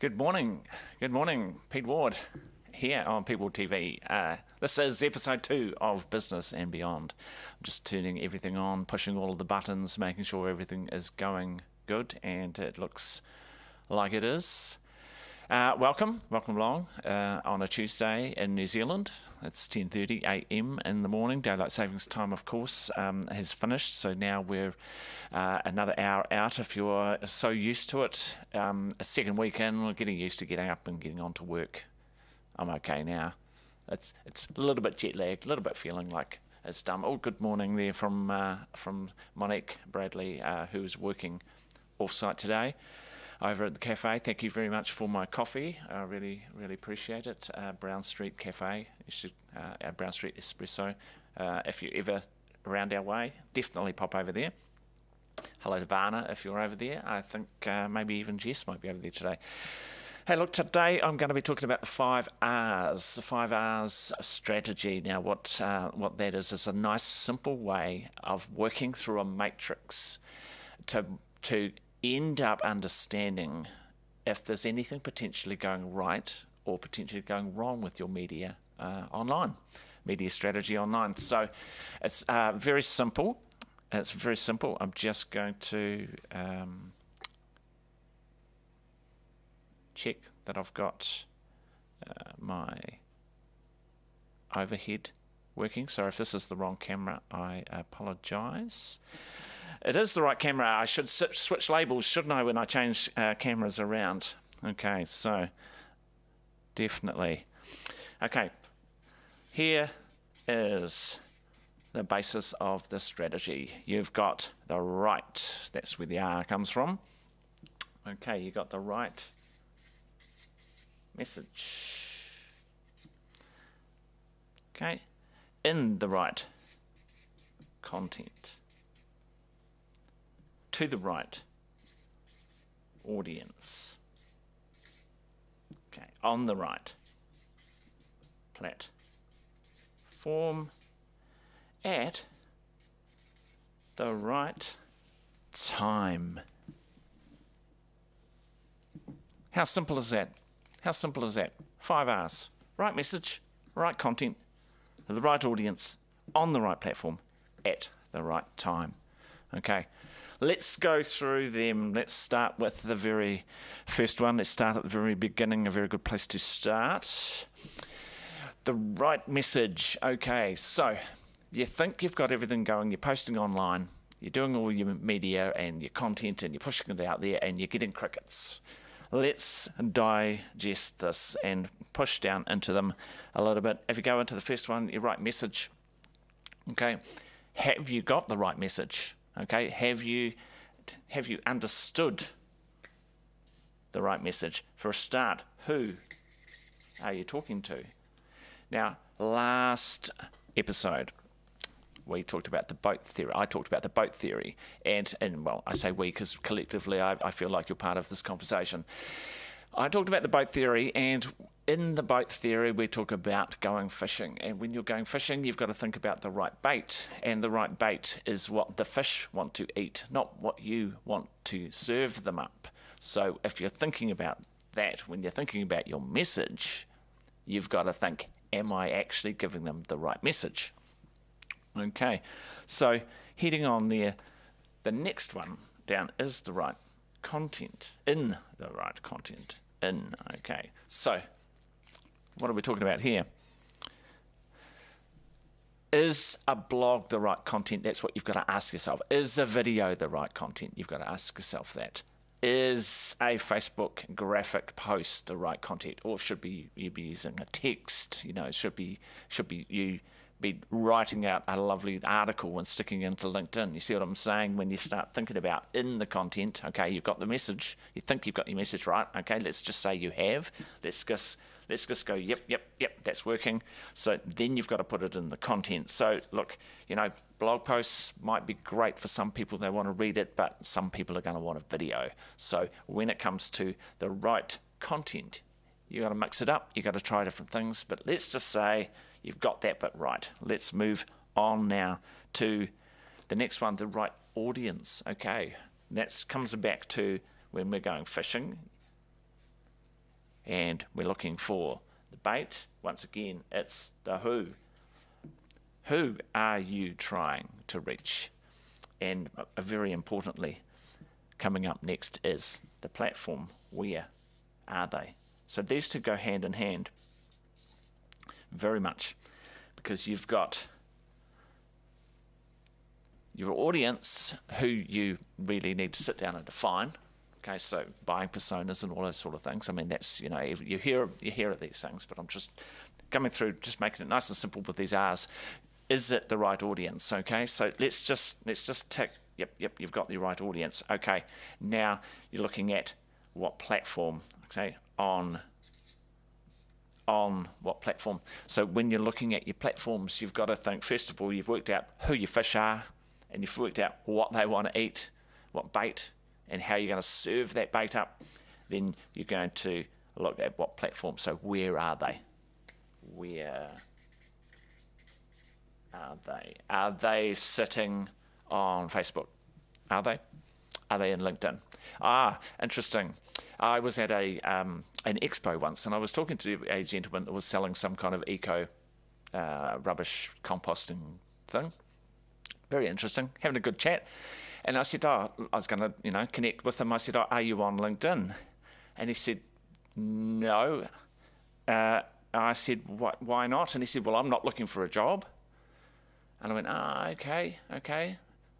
Good morning, Pete Ward here on Pete Ward TV. This is episode 2 of Business and Beyond. I'm just turning everything on, pushing all of the buttons, making sure everything is going good, and it looks like it is. Welcome along on a Tuesday in New Zealand. It's 10:30 a.m. in the morning. Daylight savings time, of course, has finished, so now we're another hour out if you're so used to it. A second weekend, we're getting used to getting up and getting on to work. I'm okay now. It's a little bit jet lagged, a little bit feeling like it's done. Oh, good morning there from Monique Bradley, who's working off-site today over at the cafe. Thank you very much for my coffee. I really appreciate it. Brown Street Cafe, our Brown Street Espresso. If you're ever around our way, definitely pop over there. Hello to Varna if you're over there. I think maybe even Jess might be over there today. Hey, look, today I'm going to be talking about the 5 R's, the 5 R's strategy. Now, what that is a nice, simple way of working through a matrix to end up understanding if there's anything potentially going right or potentially going wrong with your media online, media strategy online. So it's very simple. It's very simple. I'm just going to check that I've got my overhead working. So if this is the wrong camera, I apologize. It is the right camera. I should switch labels, shouldn't I, when I change cameras around? Okay, so definitely. Okay, here is the basis of the strategy. You've got the right, that's where the R comes from. Okay, you got the right message. Okay, in the right content. To the right audience. Okay, on the right platform at the right time. How simple is that? How simple is that? 5 R's. Right message, right content, the right audience, on the right platform, at the right time. Okay, let's go through them. Let's start with the very first one. Let's start at the very beginning, a very good place to start. The right message. Okay, so you think you've got everything going, you're posting online, you're doing all your media and your content and you're pushing it out there and you're getting crickets. Let's digest this and push down into them a little bit. If you go into the first one, your right message. Okay, have you got the right message? Okay, have you understood the right message? For a start, who are you talking to? Now, last episode, we talked about the boat theory. I talked about the boat theory, and well, I say we because collectively I feel like you're part of this conversation. I talked about the boat theory, and in the boat theory, we talk about going fishing. And when you're going fishing, you've got to think about the right bait. And the right bait is what the fish want to eat, not what you want to serve them up. So if you're thinking about that, when you're thinking about your message, you've got to think, am I actually giving them the right message? Okay, so heading on there, the next one down is the right content. In the right content. Okay, so what are we talking about here? Is a blog the right content? That's what you've got to ask yourself. Is a video the right content? You've got to ask yourself that. Is a Facebook graphic post the right content, or should you be using a text? You know, should be you be writing out a lovely article and sticking it into LinkedIn. You see what I'm saying? When you start thinking about in the content, okay, you've got the message. You think you've got your message right. Okay, let's just say you have. Let's just go, yep, that's working. So then you've got to put it in the content. So look, you know, blog posts might be great for some people. They want to read it, but some people are going to want a video. So when it comes to the right content, you got to mix it up. You got to try different things. But let's just say you've got that bit right. Let's move on now to the next one, the right audience. Okay, that comes back to when we're going fishing. and we're looking for the bait. Once again, it's the who. Who are you trying to reach? And very importantly, coming up next is the platform. Where are they? So these two go hand in hand very much, because you've got your audience who you really need to sit down and define. Okay, so buying personas and all those sort of things. I mean, that's, you know, you hear of these things, but I'm just coming through, just making it nice and simple with these R's. Is it the right audience? Okay, so let's just tick. Yep, you've got the right audience. Okay, now you're looking at what platform. Okay, on what platform. So when you're looking at your platforms, you've got to think, first of all, you've worked out who your fish are, and you've worked out what they want to eat, what bait, and how you're going to serve that bait up. Then you're going to look at what platform. So where are they? Where are they? Are they sitting on Facebook? Are they? Are they in LinkedIn? Ah, interesting. I was at an expo once, and I was talking to a gentleman that was selling some kind of eco rubbish composting thing. Very interesting, having a good chat. And I said, I was going to, connect with him. I said, are you on LinkedIn? And he said, no. I said, why not? And he said, well, I'm not looking for a job. And I went, okay.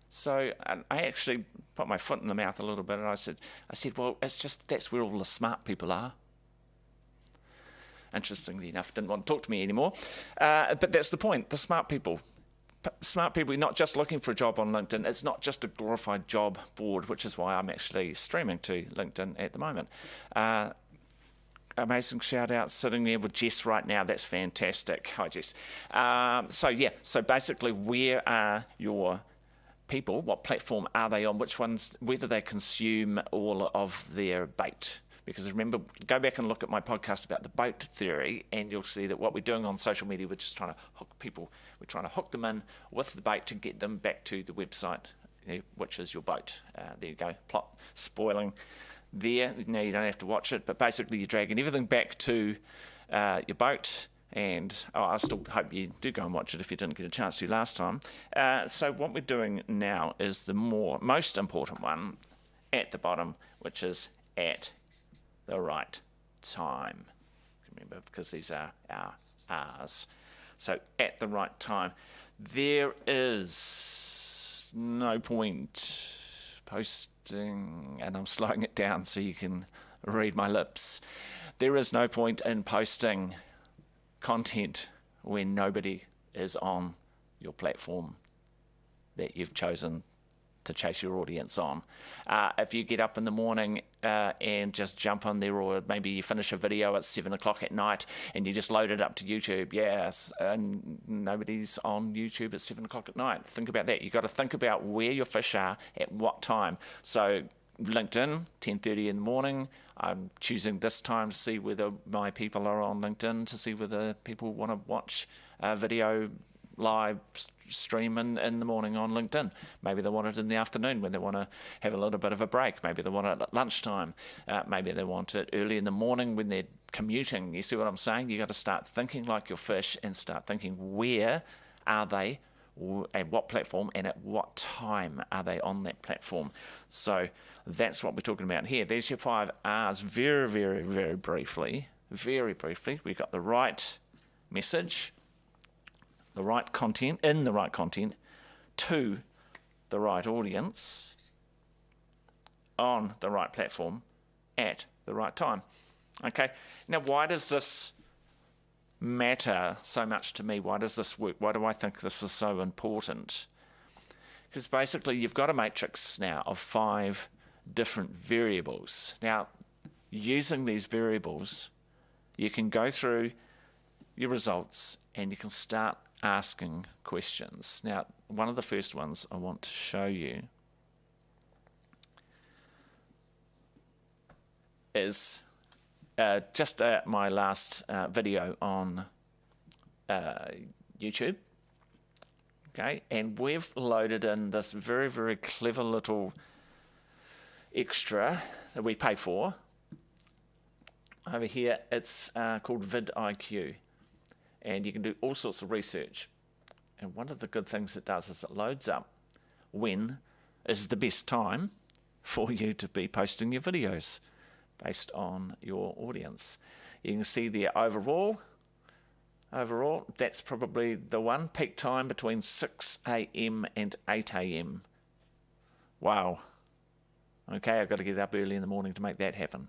So I actually put my foot in the mouth a little bit, and I said, well, it's just that's where all the smart people are. Interestingly enough, didn't want to talk to me anymore. But that's the point, the smart people. Smart people, you're not just looking for a job on LinkedIn. It's not just a glorified job board, which is why I'm actually streaming to LinkedIn at the moment. Amazing shout out sitting there with Jess right now. That's fantastic. Hi, Jess. So basically, where are your people? What platform are they on? Which ones? Where do they consume all of their bait? Because remember, go back and look at my podcast about the boat theory, and you'll see that what we're doing on social media, we're just trying to hook people. We're trying to hook them in with the bait to get them back to the website, which is your boat. There you go. Plot spoiling there. No, you don't have to watch it, but basically you're dragging everything back to your boat. And I still hope you do go and watch it if you didn't get a chance to last time. So what we're doing now is the most important one at the bottom, which is at the right time. Remember, because these are our R's. So at the right time. There is no point posting, and I'm slowing it down so you can read my lips. There is no point in posting content when nobody is on your platform that you've chosen to chase your audience on. If you get up in the morning and just jump on there, or maybe you finish a video at 7 o'clock at night and you just load it up to YouTube, yes, and nobody's on YouTube at 7 o'clock at night. Think about that. You've got to think about where your fish are at what time. So LinkedIn, 10:30 in the morning. I'm choosing this time to see whether my people are on LinkedIn, to see whether people want to watch a video live stream in the morning on LinkedIn. Maybe they want it in the afternoon when they want to have a little bit of a break. Maybe they want it at lunchtime. Maybe they want it early in the morning when they're commuting. You see what I'm saying? You've got to start thinking like your fish and start thinking, where are they, at what platform, and at what time are they on that platform? So that's what we're talking about here. There's your 5 R's very, very, very briefly. Very briefly, we've got the right message, the right content, in the right content, to the right audience, on the right platform, at the right time. Okay, now why does this matter so much to me? Why does this work? Why do I think this is so important? Because basically you've got a matrix now of 5 different variables. Now, using these variables, you can go through your results and you can start asking questions. Now, one of the first ones I want to show you is just my last video on YouTube. Okay, and we've loaded in this very, very clever little extra that we pay for, over here, it's called vidIQ, and you can do all sorts of research. And one of the good things it does is it loads up when is the best time for you to be posting your videos based on your audience. You can see there overall, that's probably the one peak time between 6 a.m. and 8 a.m. Wow. Okay, I've got to get up early in the morning to make that happen.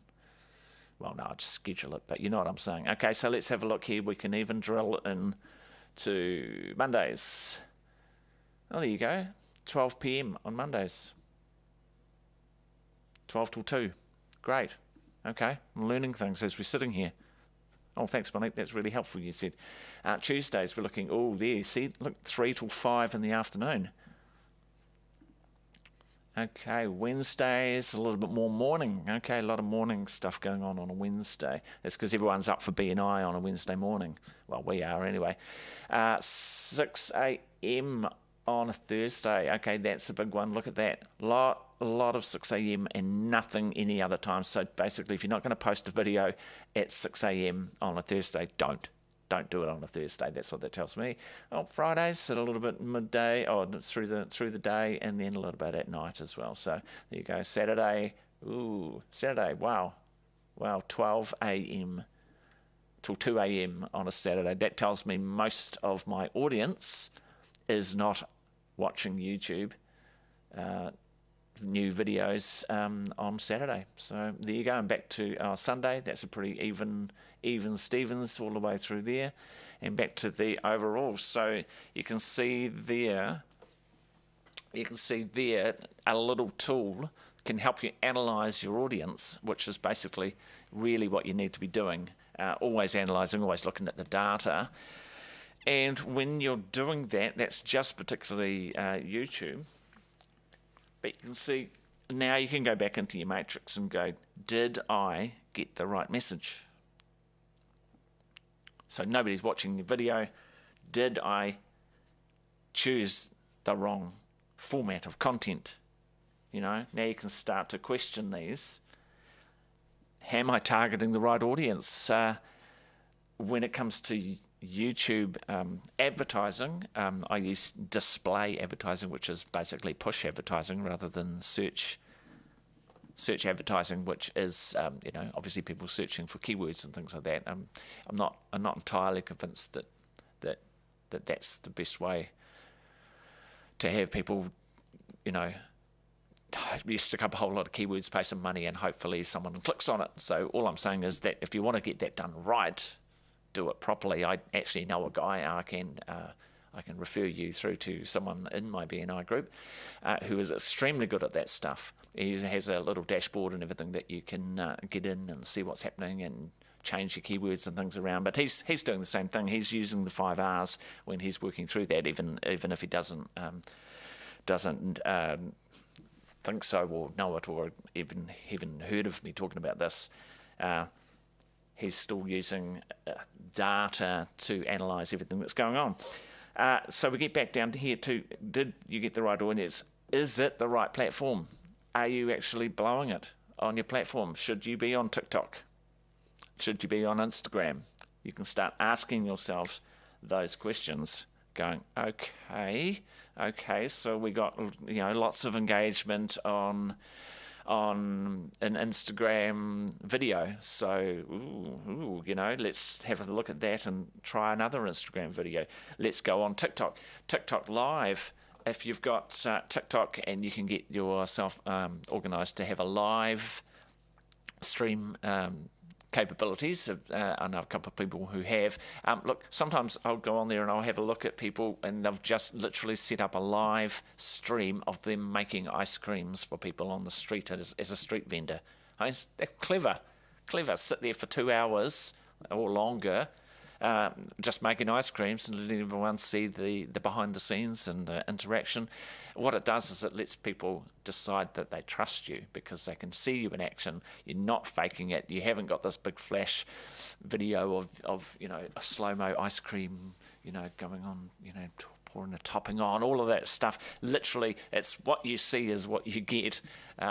Well, no, I'll just schedule it, but you know what I'm saying. Okay, so let's have a look here. We can even drill in to Mondays. Oh, there you go. 12 p.m. on Mondays. 12 till 2. Great. Okay, I'm learning things as we're sitting here. Oh, thanks, Monique. That's really helpful, you said. Tuesdays, we're looking, oh, there, see, look, 3 till 5 in the afternoon. Okay, Wednesdays, a little bit more morning. Okay, a lot of morning stuff going on a Wednesday. That's because everyone's up for BNI on a Wednesday morning. Well, we are anyway. 6 a.m. on a Thursday. Okay, that's a big one. Look at that. A lot of 6 a.m. and nothing any other time. So basically, if you're not going to post a video at 6 a.m. on a Thursday, don't do it on a Thursday. That's what that tells me. Oh, Fridays at a little bit midday, or through the day, and then a little bit at night as well. So there you go. Saturday, Saturday. Wow, 12 a.m. till 2 a.m. on a Saturday. That tells me most of my audience is not watching YouTube new videos on Saturday. So there you go. And back to Sunday. That's a pretty even Stevens all the way through there. And back to the overall. So you can see there a little tool can help you analyze your audience, which is basically really what you need to be doing. Always analyzing, always looking at the data. And when you're doing that, that's just particularly YouTube. But you can see now you can go back into your matrix and go, did I get the right message? So nobody's watching the video. Did I choose the wrong format of content? You know, now you can start to question these. Am I targeting the right audience? When it comes to YouTube advertising, I use display advertising, which is basically push advertising rather than search advertising, which is obviously people searching for keywords and things like that. I'm not entirely convinced that that's the best way to have people, you stick up a whole lot of keywords, pay some money, and hopefully someone clicks on it. So all I'm saying is that if you want to get that done right, do it properly. I actually know a guy. I can refer you through to someone in my BNI group who is extremely good at that stuff. He has a little dashboard and everything that you can get in and see what's happening and change your keywords and things around. But he's doing the same thing. He's using the 5 R's when he's working through that, even if he doesn't think so or know it or even heard of me talking about this. He's still using data to analyse everything that's going on. So we get back down to here to, did you get the right audience? Is it the right platform? Are you actually blowing it on your platform? Should you be on TikTok? Should you be on Instagram? You can start asking yourselves those questions, going, okay, so we got lots of engagement on an Instagram video. So, let's have a look at that and try another Instagram video. Let's go on TikTok. TikTok Live. If you've got TikTok and you can get yourself organised to have a live stream capabilities, I know a couple of people who have. Look, sometimes I'll go on there and I'll have a look at people and they've just literally set up a live stream of them making ice creams for people on the street as a street vendor. That's clever. Sit there for 2 hours or longer, just making ice creams and letting everyone see the behind the scenes and the interaction. What it does is it lets people decide that they trust you because they can see you in action. You're not faking it. You haven't got this big flash video of a slow-mo ice cream, going on, and the topping on, all of that stuff. Literally, it's what you see is what you get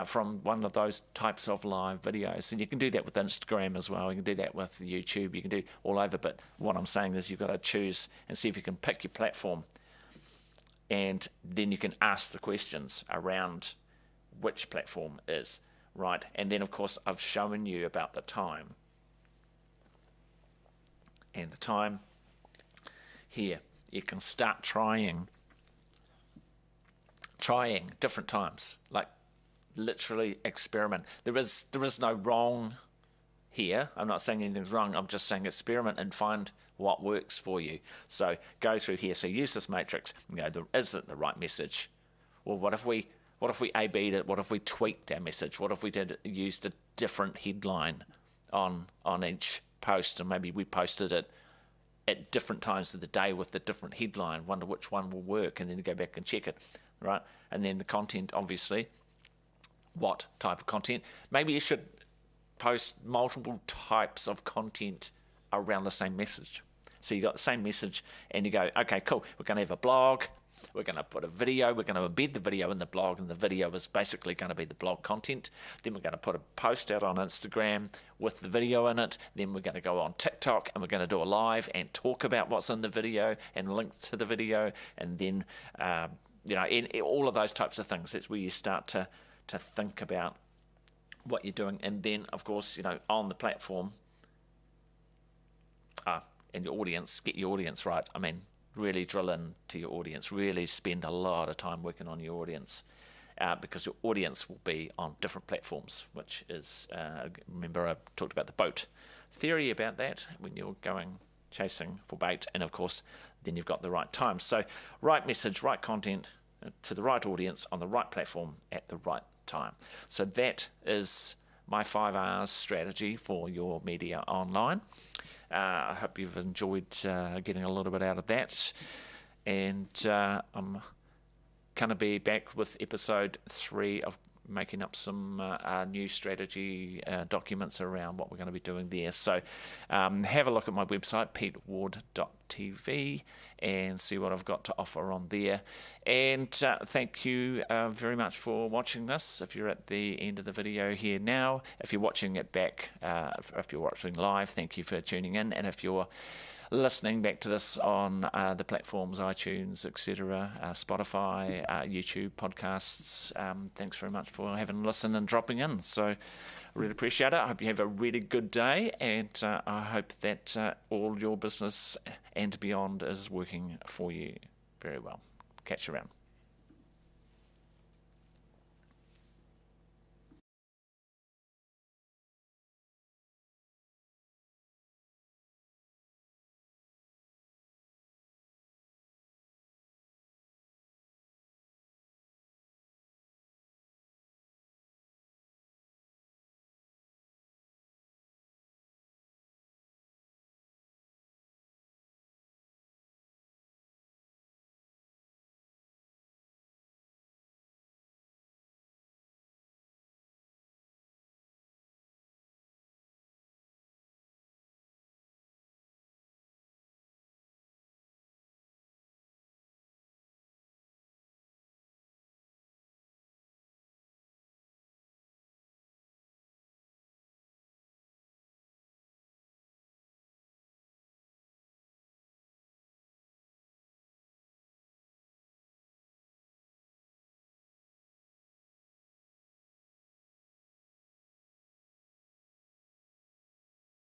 from one of those types of live videos. And you can do that with Instagram as well. You can do that with YouTube. You can do it all over. But what I'm saying is you've got to choose and see if you can pick your platform. And then you can ask the questions around which platform is right. And then, of course, I've shown you about the time. And the time here, you can start trying different times, like literally experiment. There is no wrong here. I'm not saying anything's wrong. I'm just saying experiment and find what works for you. So go through here. So use this matrix. Is it the right message? Well, what if we A/B'd it? What if we tweaked our message? What if we used a different headline on each post, and maybe we posted it at different times of the day with a different headline, wonder which one will work, and then go back and check it, right? And then the content, obviously, what type of content? Maybe you should post multiple types of content around the same message. So you got the same message and you go, okay, cool, we're going to have a blog, we're going to put a video, we're going to embed the video in the blog, and the video is basically going to be the blog content. Then we're going to put a post out on Instagram with the video in it. Then we're going to go on TikTok and we're going to do a live and talk about what's in the video and link to the video. And then, in all of those types of things, that's where you start to think about what you're doing. And then, of course, on the platform, and your audience, get your audience right. I mean, really drill into your audience, really spend a lot of time working on your audience, because your audience will be on different platforms, which is, remember I talked about the boat theory about that, when you're going chasing for bait, and of course then you've got the right time. So right message, right content to the right audience on the right platform at the right time. So that is my 5 R's strategy for your media online. I hope you've enjoyed getting a little bit out of that. And I'm going to be back with episode 3 of making up some new strategy documents around what we're going to be doing there. So have a look at my website, peteward.tv, and see what I've got to offer on there. And thank you very much for watching this. If you're at the end of the video here now, if you're watching it back, if you're watching live, thank you for tuning in. And if you're listening back to this on the platforms, iTunes, etc., Spotify, YouTube, podcasts, thanks very much for having listened and dropping in. So I really appreciate it. I hope you have a really good day, and I hope that all your business and beyond is working for you very well. Catch you around.